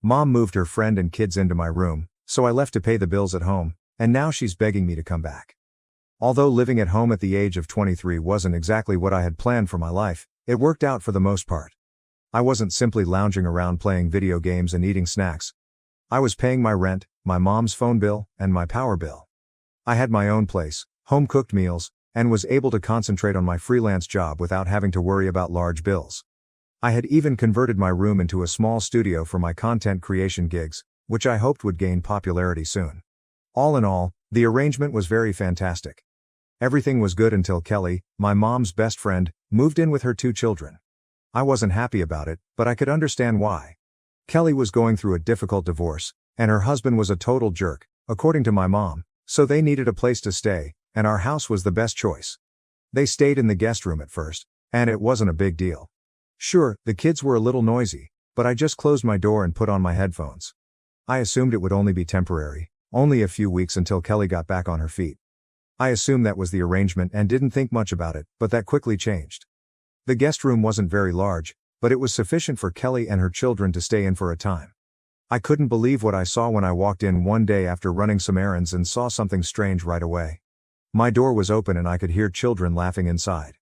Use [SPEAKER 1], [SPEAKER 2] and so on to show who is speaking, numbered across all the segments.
[SPEAKER 1] Mom moved her friend and kids into my room, so I left to pay the bills at home, and now she's begging me to come back. Although living at home at the age of 23 wasn't exactly what I had planned for my life, it worked out for the most part. I wasn't simply lounging around playing video games and eating snacks. I was paying my rent, my mom's phone bill, and my power bill. I had my own place, home-cooked meals, and was able to concentrate on my freelance job without having to worry about large bills. I had even converted my room into a small studio for my content creation gigs, which I hoped would gain popularity soon. All in all, the arrangement was very fantastic. Everything was good until Kelly, my mom's best friend, moved in with her 2 children. I wasn't happy about it, but I could understand why. Kelly was going through a difficult divorce, and her husband was a total jerk, according to my mom, so they needed a place to stay, and our house was the best choice. They stayed in the guest room at first, and it wasn't a big deal. Sure, the kids were a little noisy, but I just closed my door and put on my headphones. I assumed it would only be temporary, only a few weeks until Kelly got back on her feet. I assumed that was the arrangement and didn't think much about it, but that quickly changed. The guest room wasn't very large, but it was sufficient for Kelly and her children to stay in for a time. I couldn't believe what I saw when I walked in one day after running some errands and saw something strange right away. My door was open and I could hear children laughing inside.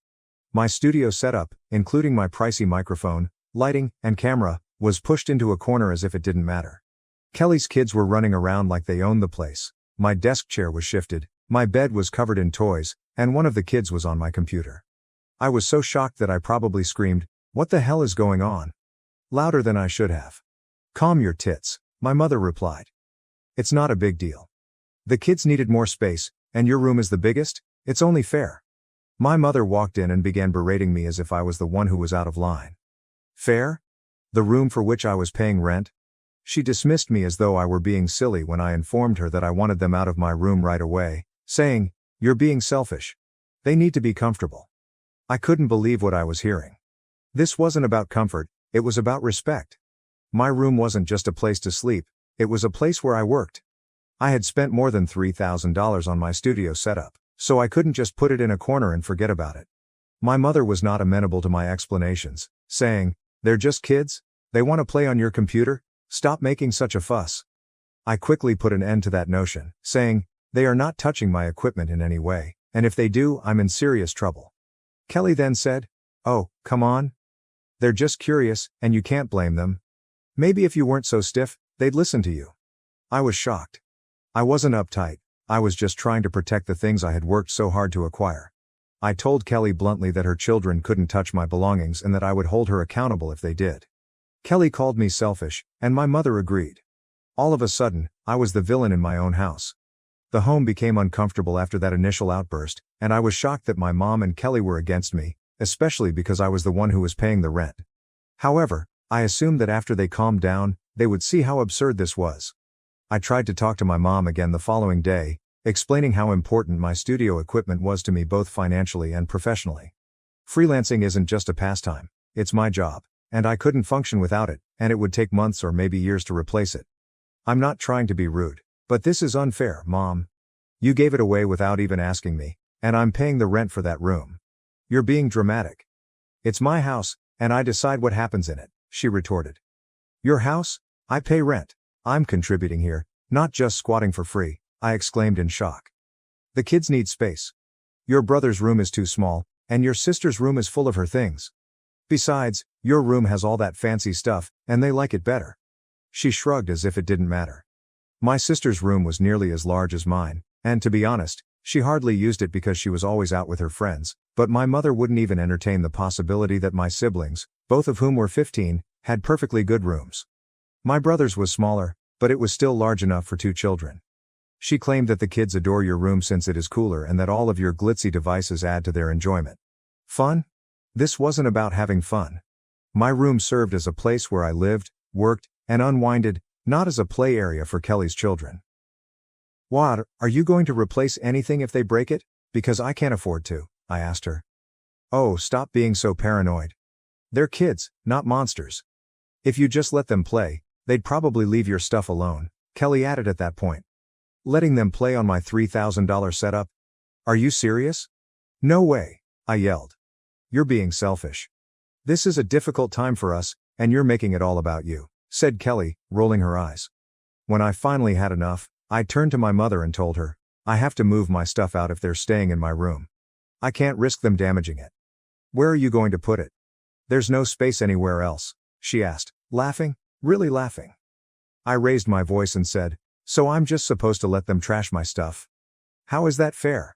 [SPEAKER 1] My studio setup, including my pricey microphone, lighting, and camera, was pushed into a corner as if it didn't matter. Kelly's kids were running around like they owned the place. My desk chair was shifted, my bed was covered in toys, and one of the kids was on my computer. I was so shocked that I probably screamed, "What the hell is going on?" louder than I should have. "Calm your tits," my mother replied. "It's not a big deal. The kids needed more space, and your room is the biggest? It's only fair." My mother walked in and began berating me as if I was the one who was out of line. Fair? The room for which I was paying rent? She dismissed me as though I were being silly when I informed her that I wanted them out of my room right away, saying, "You're being selfish. They need to be comfortable." I couldn't believe what I was hearing. This wasn't about comfort, it was about respect. My room wasn't just a place to sleep, it was a place where I worked. I had spent more than $3,000 on my studio setup, so I couldn't just put it in a corner and forget about it. My mother was not amenable to my explanations, saying, "They're just kids, they want to play on your computer, stop making such a fuss." I quickly put an end to that notion, saying, "They are not touching my equipment in any way, and if they do, I'm in serious trouble." Kelly then said, "Oh, come on. They're just curious, and you can't blame them. Maybe if you weren't so stiff, they'd listen to you." I was shocked. I wasn't uptight, I was just trying to protect the things I had worked so hard to acquire. I told Kelly bluntly that her children couldn't touch my belongings and that I would hold her accountable if they did. Kelly called me selfish, and my mother agreed. All of a sudden, I was the villain in my own house. The home became uncomfortable after that initial outburst, and I was shocked that my mom and Kelly were against me, especially because I was the one who was paying the rent. However, I assumed that after they calmed down, they would see how absurd this was. I tried to talk to my mom again the following day, explaining how important my studio equipment was to me both financially and professionally. Freelancing isn't just a pastime, it's my job, and I couldn't function without it, and it would take months or maybe years to replace it. "I'm not trying to be rude, but this is unfair, Mom. You gave it away without even asking me, and I'm paying the rent for that room. You're being dramatic." "It's my house, and I decide what happens in it," she retorted. "Your house? I pay rent. I'm contributing here, not just squatting for free," I exclaimed in shock. "The kids need space. Your brother's room is too small, and your sister's room is full of her things. Besides, your room has all that fancy stuff, and they like it better." She shrugged as if it didn't matter. My sister's room was nearly as large as mine, and to be honest, she hardly used it because she was always out with her friends, but my mother wouldn't even entertain the possibility that my siblings, both of whom were 15, had perfectly good rooms. My brother's was smaller, but it was still large enough for 2 children. She claimed that the kids adore your room since it is cooler and that all of your glitzy devices add to their enjoyment. Fun? This wasn't about having fun. My room served as a place where I lived, worked, and unwinded, not as a play area for Kelly's children. "What, are you going to replace anything if they break it? Because I can't afford to," I asked her. "Oh, stop being so paranoid. They're kids, not monsters. If you just let them play, they'd probably leave your stuff alone," Kelly added at that point. "Letting them play on my $3,000 setup? Are you serious?" "No way," I yelled. "You're being selfish. This is a difficult time for us, and you're making it all about you," said Kelly, rolling her eyes. When I finally had enough, I turned to my mother and told her, I have to move my stuff out if they're staying in my room. I can't risk them damaging it. Where are you going to put it? There's no space anywhere else, she asked, laughing, really laughing. I raised my voice and said, so I'm just supposed to let them trash my stuff? How is that fair?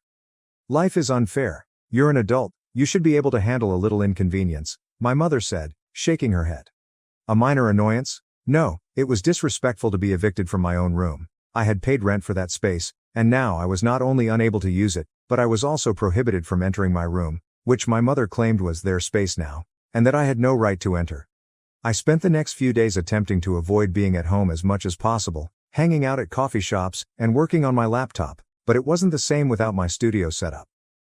[SPEAKER 1] Life is unfair. You're an adult, you should be able to handle a little inconvenience, my mother said, shaking her head. A minor annoyance? No, it was disrespectful to be evicted from my own room. I had paid rent for that space, and now I was not only unable to use it, but I was also prohibited from entering my room, which my mother claimed was their space now, and that I had no right to enter. I spent the next few days attempting to avoid being at home as much as possible, hanging out at coffee shops, and working on my laptop, but it wasn't the same without my studio setup.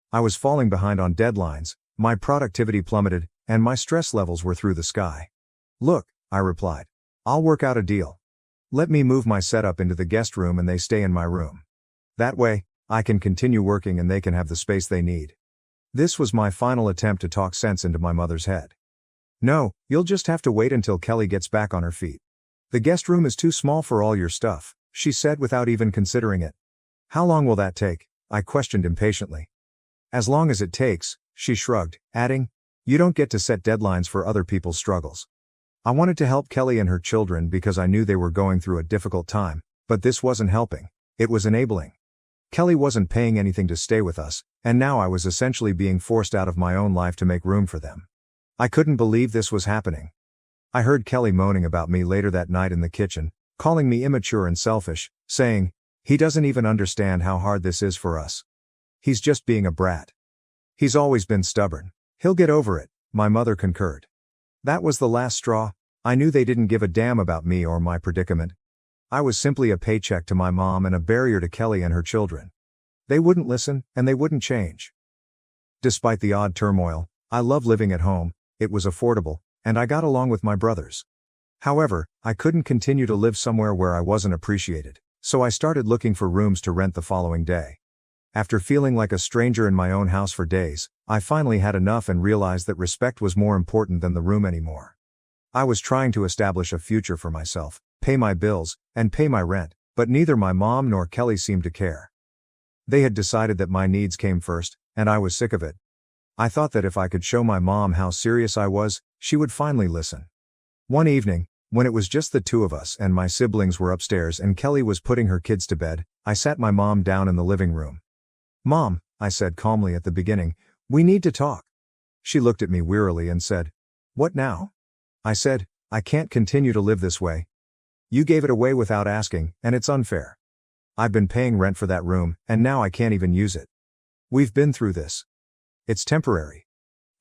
[SPEAKER 1] I was falling behind on deadlines, my productivity plummeted, and my stress levels were through the sky. Look, I replied. I'll work out a deal. Let me move my setup into the guest room and they stay in my room. That way, I can continue working and they can have the space they need. This was my final attempt to talk sense into my mother's head. No, you'll just have to wait until Kelly gets back on her feet. The guest room is too small for all your stuff, she said without even considering it. How long will that take? I questioned impatiently. As long as it takes, she shrugged, adding, you don't get to set deadlines for other people's struggles. I wanted to help Kelly and her children because I knew they were going through a difficult time, but this wasn't helping, it was enabling. Kelly wasn't paying anything to stay with us, and now I was essentially being forced out of my own life to make room for them. I couldn't believe this was happening. I heard Kelly moaning about me later that night in the kitchen, calling me immature and selfish, saying, he doesn't even understand how hard this is for us. He's just being a brat. He's always been stubborn. He'll get over it, my mother concurred. That was the last straw. I knew they didn't give a damn about me or my predicament. I was simply a paycheck to my mom and a barrier to Kelly and her children. They wouldn't listen, and they wouldn't change. Despite the odd turmoil, I loved living at home, it was affordable, and I got along with my brothers. However, I couldn't continue to live somewhere where I wasn't appreciated, so I started looking for rooms to rent the following day. After feeling like a stranger in my own house for days, I finally had enough and realized that respect was more important than the room anymore. I was trying to establish a future for myself, pay my bills, and pay my rent, but neither my mom nor Kelly seemed to care. They had decided that my needs came first, and I was sick of it. I thought that if I could show my mom how serious I was, she would finally listen. One evening, when it was just the two of us and my siblings were upstairs and Kelly was putting her kids to bed, I sat my mom down in the living room. Mom, I said calmly at the beginning, we need to talk. She looked at me wearily and said, what now? I said, I can't continue to live this way. You gave it away without asking, and it's unfair. I've been paying rent for that room, and now I can't even use it. We've been through this. It's temporary.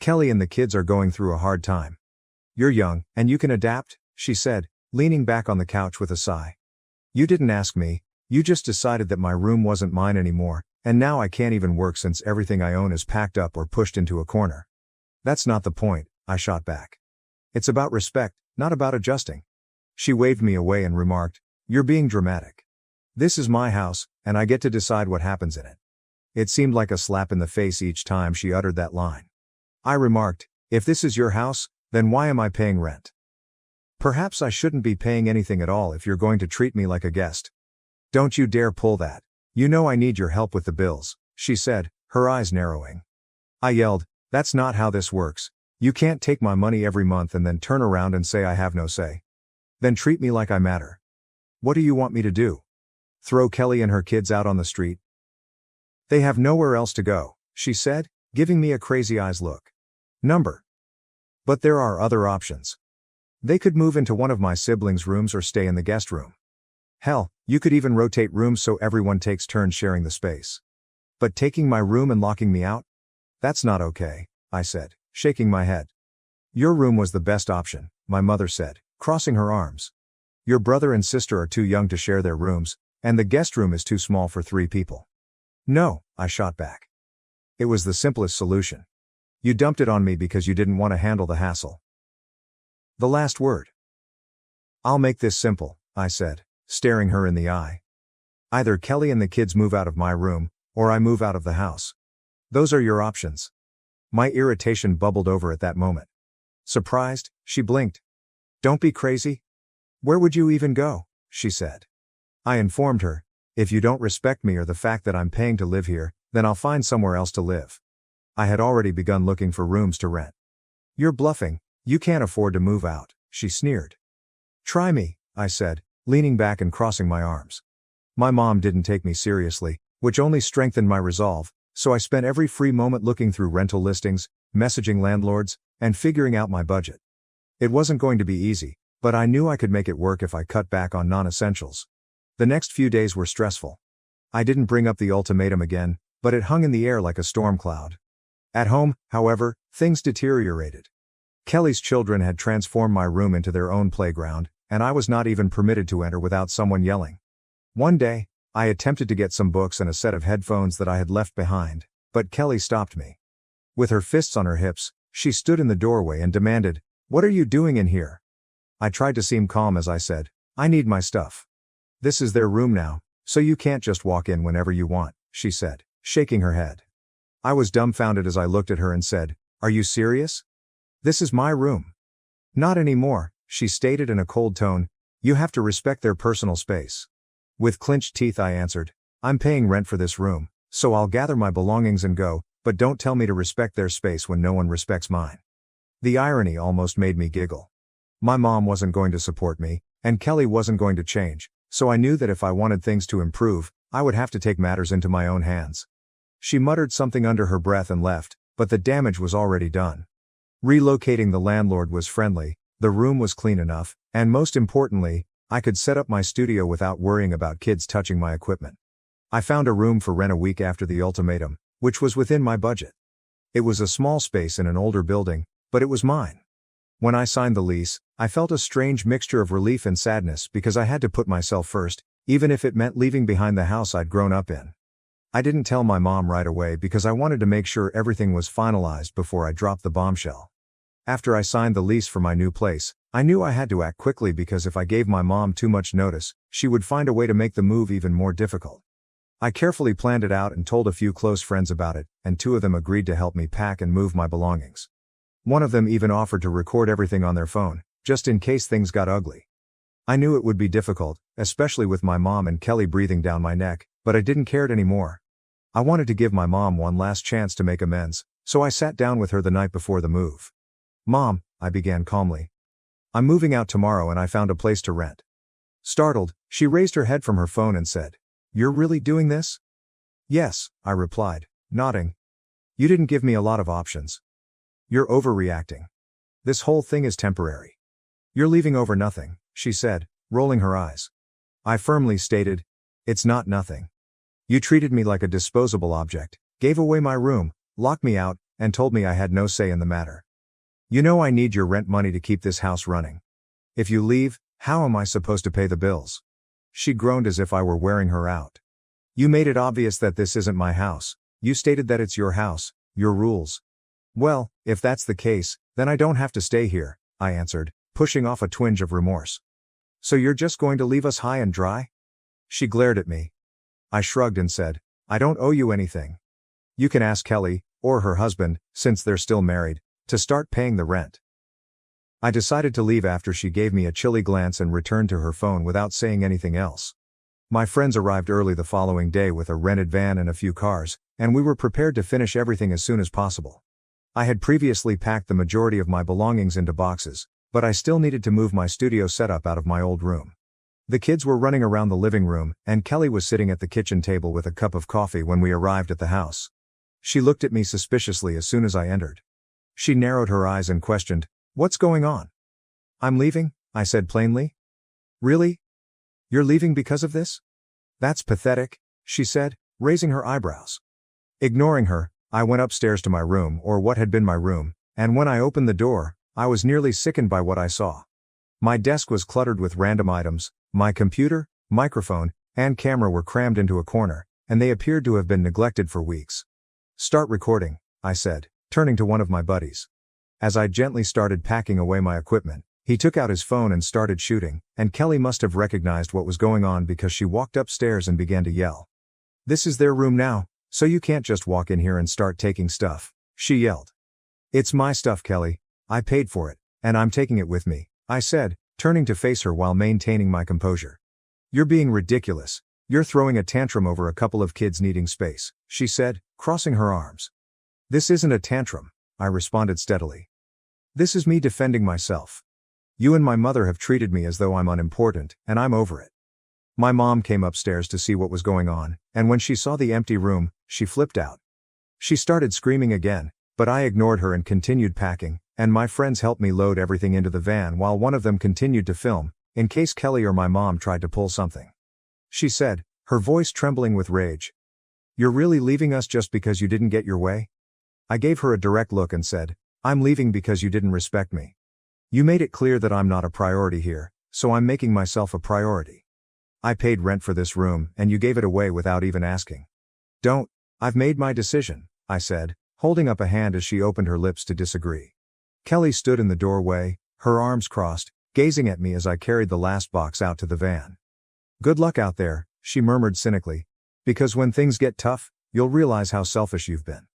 [SPEAKER 1] Kelly and the kids are going through a hard time. You're young, and you can adapt, she said, leaning back on the couch with a sigh. You didn't ask me, you just decided that my room wasn't mine anymore, and now I can't even work since everything I own is packed up or pushed into a corner. That's not the point, I shot back. It's about respect, not about adjusting. She waved me away and remarked, you're being dramatic. This is my house, and I get to decide what happens in it. It seemed like a slap in the face each time she uttered that line. I remarked, if this is your house, then why am I paying rent? Perhaps I shouldn't be paying anything at all if you're going to treat me like a guest. Don't you dare pull that. You know I need your help with the bills, she said, her eyes narrowing. I yelled, that's not how this works. You can't take my money every month and then turn around and say I have no say. Then treat me like I matter. What do you want me to do? Throw Kelly and her kids out on the street? They have nowhere else to go, she said, giving me a crazy eyes look. But there are other options. They could move into one of my siblings' rooms or stay in the guest room. Hell, you could even rotate rooms so everyone takes turns sharing the space. But taking my room and locking me out? That's not okay, I said, shaking my head. Your room was the best option, my mother said, crossing her arms. Your brother and sister are too young to share their rooms, and the guest room is too small for 3 people. No, I shot back. It was the simplest solution. You dumped it on me because you didn't want to handle the hassle. The last word. I'll make this simple, I said, staring her in the eye. Either Kelly and the kids move out of my room, or I move out of the house. Those are your options. My irritation bubbled over at that moment. Surprised, she blinked. Don't be crazy. Where would you even go? She said. I informed her, if you don't respect me or the fact that I'm paying to live here, then I'll find somewhere else to live. I had already begun looking for rooms to rent. You're bluffing, you can't afford to move out, she sneered. Try me, I said, leaning back and crossing my arms. My mom didn't take me seriously, which only strengthened my resolve, so I spent every free moment looking through rental listings, messaging landlords, and figuring out my budget. It wasn't going to be easy, but I knew I could make it work if I cut back on non-essentials. The next few days were stressful. I didn't bring up the ultimatum again, but it hung in the air like a storm cloud. At home, however, things deteriorated. Kelly's children had transformed my room into their own playground, and I was not even permitted to enter without someone yelling. One day, I attempted to get some books and a set of headphones that I had left behind, but Kelly stopped me. With her fists on her hips, she stood in the doorway and demanded, "What are you doing in here?" I tried to seem calm as I said, "I need my stuff." "This is their room now, so you can't just walk in whenever you want," she said, shaking her head. I was dumbfounded as I looked at her and said, "Are you serious? This is my room." "Not anymore," she stated in a cold tone, "you have to respect their personal space." With clenched teeth I answered, "I'm paying rent for this room, so I'll gather my belongings and go, but don't tell me to respect their space when no one respects mine." The irony almost made me giggle. My mom wasn't going to support me, and Kelly wasn't going to change, so I knew that if I wanted things to improve, I would have to take matters into my own hands. She muttered something under her breath and left, but the damage was already done. Relocating the landlord was friendly, the room was clean enough, and most importantly, I could set up my studio without worrying about kids touching my equipment. I found a room for rent a week after the ultimatum, which was within my budget. It was a small space in an older building, but it was mine. When I signed the lease, I felt a strange mixture of relief and sadness because I had to put myself first, even if it meant leaving behind the house I'd grown up in. I didn't tell my mom right away because I wanted to make sure everything was finalized before I dropped the bombshell. After I signed the lease for my new place, I knew I had to act quickly because if I gave my mom too much notice, she would find a way to make the move even more difficult. I carefully planned it out and told a few close friends about it, and 2 of them agreed to help me pack and move my belongings. One of them even offered to record everything on their phone, just in case things got ugly. I knew it would be difficult, especially with my mom and Kelly breathing down my neck, but I didn't care anymore. I wanted to give my mom one last chance to make amends, so I sat down with her the night before the move. "Mom," I began calmly. "I'm moving out tomorrow and I found a place to rent." Startled, she raised her head from her phone and said, "You're really doing this?" "Yes," I replied, nodding. "You didn't give me a lot of options." "You're overreacting. This whole thing is temporary." "You're leaving over nothing," she said, rolling her eyes. I firmly stated, "It's not nothing. You treated me like a disposable object, gave away my room, locked me out, and told me I had no say in the matter. You know I need your rent money to keep this house running. If you leave, how am I supposed to pay the bills?" She groaned as if I were wearing her out. "You made it obvious that this isn't my house. You stated that it's your house, your rules." "Well, if that's the case, then I don't have to stay here," I answered, pushing off a twinge of remorse. "So you're just going to leave us high and dry?" She glared at me. I shrugged and said, "I don't owe you anything. You can ask Kelly, or her husband, since they're still married, to start paying the rent." I decided to leave after she gave me a chilly glance and returned to her phone without saying anything else. My friends arrived early the following day with a rented van and a few cars, and we were prepared to finish everything as soon as possible. I had previously packed the majority of my belongings into boxes, but I still needed to move my studio setup out of my old room. The kids were running around the living room, and Kelly was sitting at the kitchen table with a cup of coffee when we arrived at the house. She looked at me suspiciously as soon as I entered. She narrowed her eyes and questioned, "What's going on?" "I'm leaving," I said plainly. "Really? You're leaving because of this?" "That's pathetic," she said, raising her eyebrows. Ignoring her, I went upstairs to my room, or what had been my room, and when I opened the door, I was nearly sickened by what I saw. My desk was cluttered with random items, my computer, microphone, and camera were crammed into a corner, and they appeared to have been neglected for weeks. "Start recording," I said, turning to one of my buddies. As I gently started packing away my equipment, he took out his phone and started shooting, and Kelly must have recognized what was going on because she walked upstairs and began to yell. "This is their room now, so you can't just walk in here and start taking stuff," she yelled. "It's my stuff, Kelly. I paid for it, and I'm taking it with me," I said, turning to face her while maintaining my composure. "You're being ridiculous. You're throwing a tantrum over a couple of kids needing space," she said, crossing her arms. "This isn't a tantrum," I responded steadily. "This is me defending myself. You and my mother have treated me as though I'm unimportant, and I'm over it." My mom came upstairs to see what was going on, and when she saw the empty room, she flipped out. She started screaming again, but I ignored her and continued packing, and my friends helped me load everything into the van while one of them continued to film, in case Kelly or my mom tried to pull something. She said, her voice trembling with rage, "You're really leaving us just because you didn't get your way?" I gave her a direct look and said, "I'm leaving because you didn't respect me. You made it clear that I'm not a priority here, so I'm making myself a priority. I paid rent for this room, and you gave it away without even asking." "Don't, I've made my decision," I said, holding up a hand as she opened her lips to disagree. Kelly stood in the doorway, her arms crossed, gazing at me as I carried the last box out to the van. "Good luck out there," she murmured cynically. "Because when things get tough, you'll realize how selfish you've been."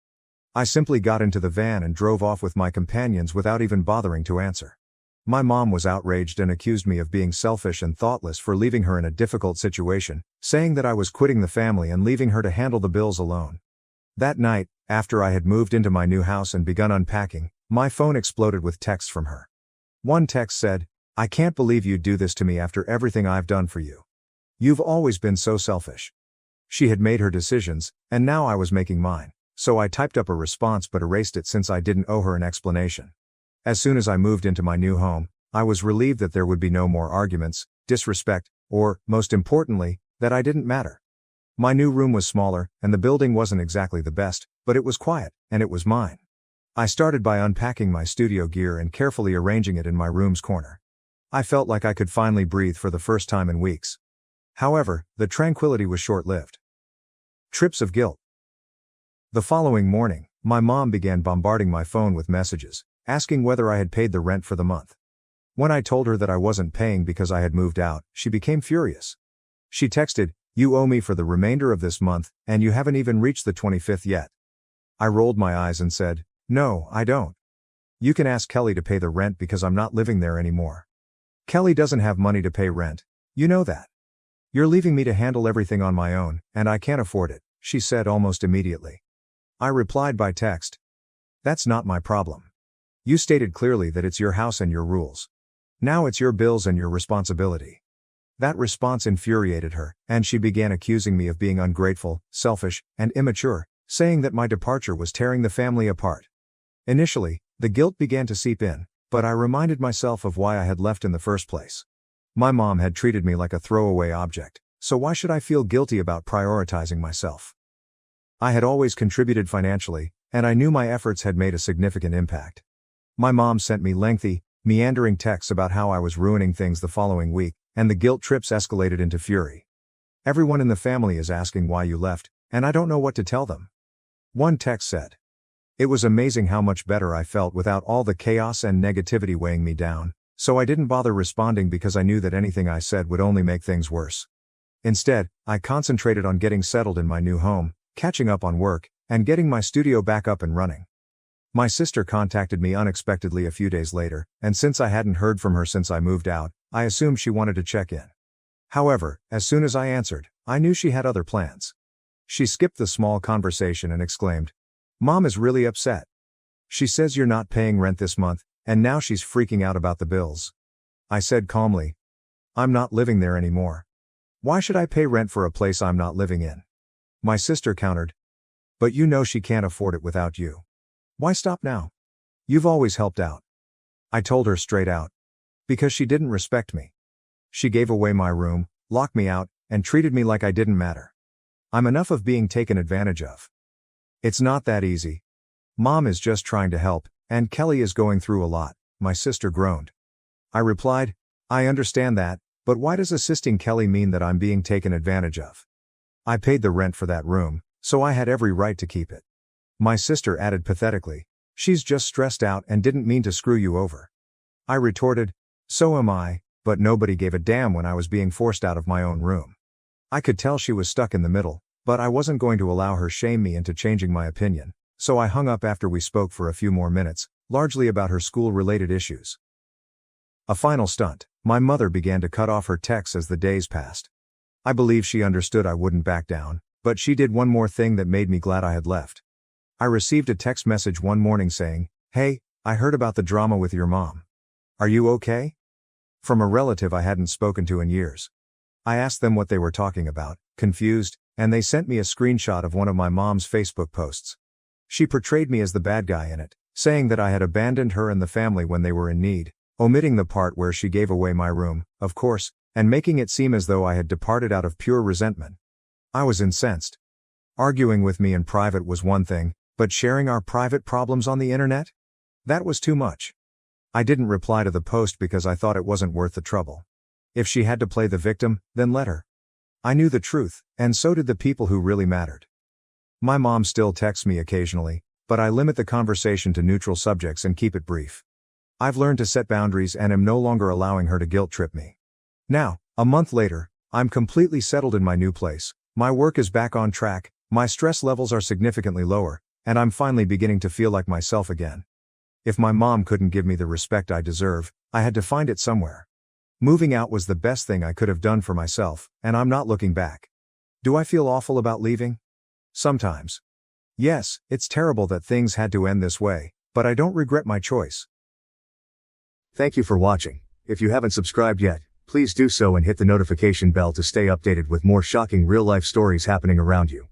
[SPEAKER 1] I simply got into the van and drove off with my companions without even bothering to answer. My mom was outraged and accused me of being selfish and thoughtless for leaving her in a difficult situation, saying that I was quitting the family and leaving her to handle the bills alone. That night, after I had moved into my new house and begun unpacking, my phone exploded with texts from her. One text said, "I can't believe you'd do this to me after everything I've done for you. You've always been so selfish." She had made her decisions, and now I was making mine, so I typed up a response but erased it since I didn't owe her an explanation. As soon as I moved into my new home, I was relieved that there would be no more arguments, disrespect, or, most importantly, that I didn't matter. My new room was smaller, and the building wasn't exactly the best, but it was quiet, and it was mine. I started by unpacking my studio gear and carefully arranging it in my room's corner. I felt like I could finally breathe for the first time in weeks. However, the tranquility was short-lived. Trips of guilt. The following morning, my mom began bombarding my phone with messages, asking whether I had paid the rent for the month. When I told her that I wasn't paying because I had moved out, she became furious. She texted, "You owe me for the remainder of this month, and you haven't even reached the 25th yet." I rolled my eyes and said, "No, I don't. You can ask Kelly to pay the rent because I'm not living there anymore. Kelly doesn't have money to pay rent, you know that. You're leaving me to handle everything on my own, and I can't afford it," she said almost immediately. I replied by text, "That's not my problem. You stated clearly that it's your house and your rules. Now it's your bills and your responsibility." That response infuriated her, and she began accusing me of being ungrateful, selfish, and immature, saying that my departure was tearing the family apart. Initially, the guilt began to seep in, but I reminded myself of why I had left in the first place. My mom had treated me like a throwaway object, so why should I feel guilty about prioritizing myself? I had always contributed financially, and I knew my efforts had made a significant impact. My mom sent me lengthy, meandering texts about how I was ruining things the following week, and the guilt trips escalated into fury. "Everyone in the family is asking why you left, and I don't know what to tell them." One text said. It was amazing how much better I felt without all the chaos and negativity weighing me down, so I didn't bother responding because I knew that anything I said would only make things worse. Instead, I concentrated on getting settled in my new home, catching up on work, and getting my studio back up and running. My sister contacted me unexpectedly a few days later, and since I hadn't heard from her since I moved out, I assumed she wanted to check in. However, as soon as I answered, I knew she had other plans. She skipped the small conversation and exclaimed, "Mom is really upset. She says you're not paying rent this month, and now she's freaking out about the bills." I said calmly, "I'm not living there anymore. Why should I pay rent for a place I'm not living in?" My sister countered, "But you know she can't afford it without you. Why stop now? You've always helped out." I told her straight out. Because she didn't respect me. She gave away my room, locked me out, and treated me like I didn't matter. I'm enough of being taken advantage of. It's not that easy. Mom is just trying to help, and Kelly is going through a lot, my sister groaned. I replied, "I understand that, but why does assisting Kelly mean that I'm being taken advantage of? I paid the rent for that room, so I had every right to keep it." My sister added pathetically, "She's just stressed out and didn't mean to screw you over." I retorted, "So am I, but nobody gave a damn when I was being forced out of my own room." I could tell she was stuck in the middle, but I wasn't going to allow her shame me into changing my opinion, so I hung up after we spoke for a few more minutes, largely about her school-related issues. A final stunt. My mother began to cut off her texts as the days passed. I believe she understood I wouldn't back down, but she did one more thing that made me glad I had left. I received a text message one morning saying, "Hey, I heard about the drama with your mom. Are you okay?" From a relative I hadn't spoken to in years. I asked them what they were talking about, confused, and they sent me a screenshot of one of my mom's Facebook posts. She portrayed me as the bad guy in it, saying that I had abandoned her and the family when they were in need, omitting the part where she gave away my room, of course, and making it seem as though I had departed out of pure resentment. I was incensed. Arguing with me in private was one thing, but sharing our private problems on the internet? That was too much. I didn't reply to the post because I thought it wasn't worth the trouble. If she had to play the victim, then let her. I knew the truth, and so did the people who really mattered. My mom still texts me occasionally, but I limit the conversation to neutral subjects and keep it brief. I've learned to set boundaries and am no longer allowing her to guilt trip me. Now, a month later, I'm completely settled in my new place, my work is back on track, my stress levels are significantly lower, and I'm finally beginning to feel like myself again. If my mom couldn't give me the respect I deserve, I had to find it somewhere. Moving out was the best thing I could have done for myself, and I'm not looking back. Do I feel awful about leaving? Sometimes. Yes, it's terrible that things had to end this way, but I don't regret my choice.
[SPEAKER 2] Thank you for watching. If you haven't subscribed yet, please do so and hit the notification bell to stay updated with more shocking real-life stories happening around you.